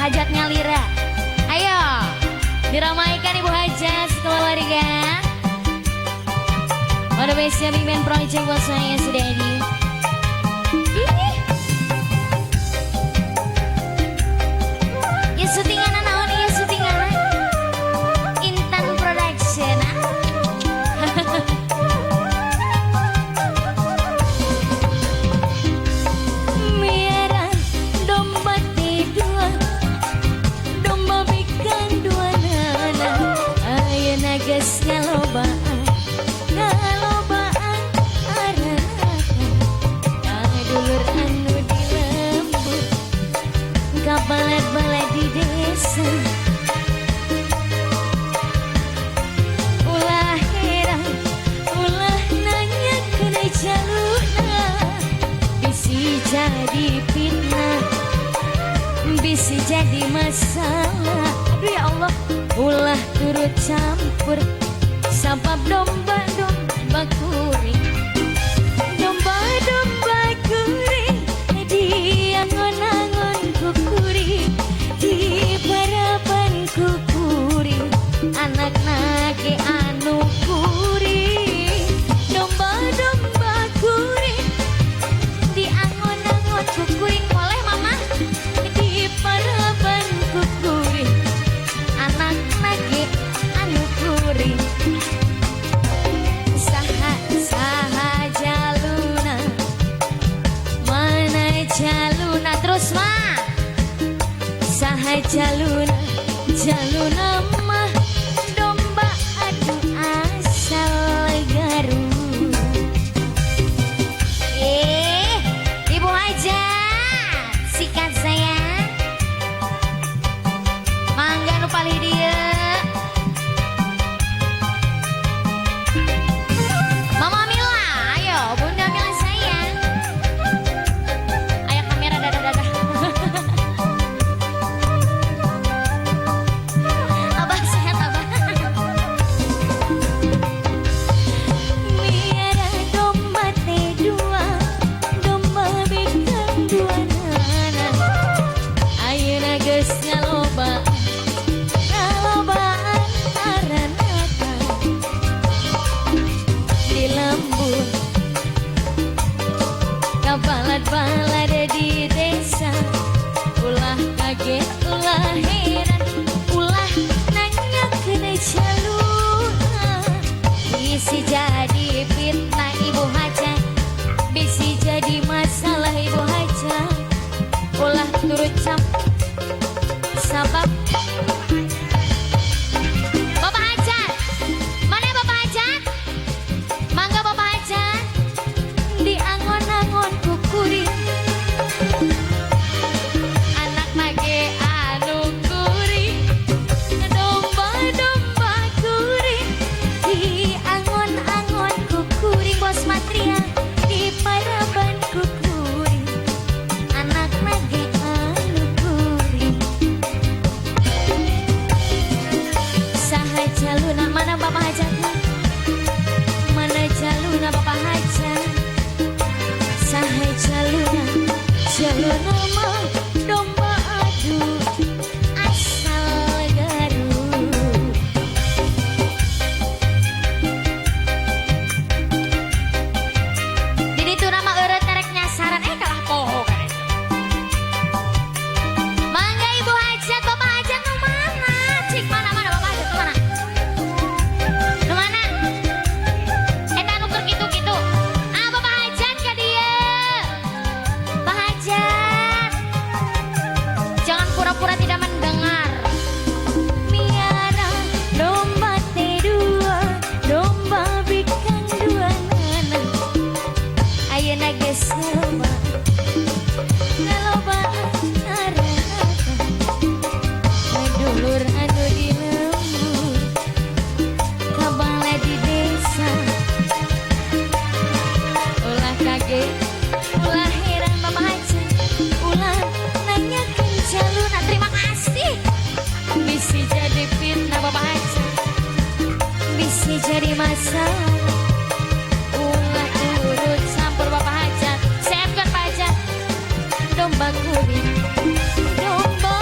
hajatnya Lira. Ayo, diramaikan Ibu Hajat sekeluarga. Pada base Big Band Project buat saya sudah di. Ya syutingan naon ya syutingan. Intan Production. Merah domba dua, domba bikan dua nana. Ayeuna geus ngalobaan, ngalobaan aranakan. Kadulur anu di lembur, kabalat-balat di desa. Ulah heran, ulah nanya kena jalurna. Bisi jadi fitnah, bisi jadi masalah. Aduh ya Allah, ulah turut campur sabab domba-domba kuring, domba-domba kuring diangon-angon kukuring, di barapan kukuring, anak nage anu kuring, domba-domba kuring diangon-angon kukuring. Boleh mama? Di barapan kukuring, anak nage anu kuring. Saha jaluna, mana jaluna terus mah? Saha jaluna, jaluna mah domba adu asal Garut. Ibu Hajat, sikat saya. Mangga nu palih dieu. Mama Mila, ayo Bunda Mila sayang. Ayo kamera dadah-dadah. Abah sehat abah. Miara domba teh dua, domba bikan dua nana. Ayeuna geus ngalobaan, ngalobaan aranakan. Di lembur, kabalat-balat di desa. Ulah kaget, ulah heran, ulah nanya kena jalurna. Bisi jadi fitnah Ibu Hajat, bisi jadi masalah Ibu Hajat. Ulah turut campur sabab Bapak Hajat. Mana Bapak Hajat? Mangga Bapak Hajat. Diangon-angon kukuring, anak mage anu kuring, domba-domba kuring, diangon-angon kukuring. Bos material di paraban kukuring, anak mage anu kuring. Saha jaluna, mana Bapak Hajat? Mana jaluna Bapak Hajat? Saha jaluna, jaluna mah domba adu asal Garut. Di ditu nama eureut terek nyasaran kalah poho kan. Mangga Ibu Hajat, Bapak Hajat nu mana? Cik mana Bapak Hajat nu mana? Nu mana? Eta nu keur kitu-kitu. Bapak Hajat ka dieu. Pak Hajat, jangan pura-pura tidak mendengar. Miara domba teh dua, domba bikan dua nana. Ayeuna geus ngalobaan aranakan. Kadulur anu di lembur, kabalat di desa. Ulah kaget, ulah heran Bapak Hajat, ulah nanyakeun jalurna. Terima kasih. Bisi jadi fitnah Bapak Hajat, bisi jadi masalah. Ulah turut campur Bapak Hajat. Siapkan Pak Hajat. Domba kuring, domba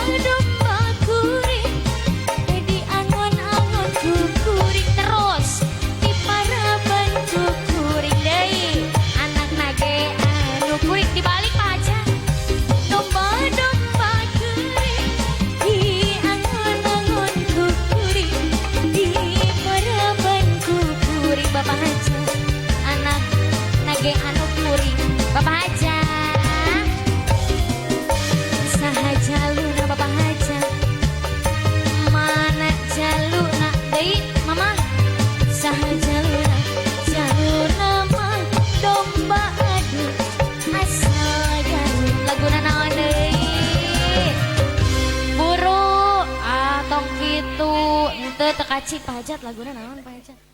pacik pajat laguna naon pajat.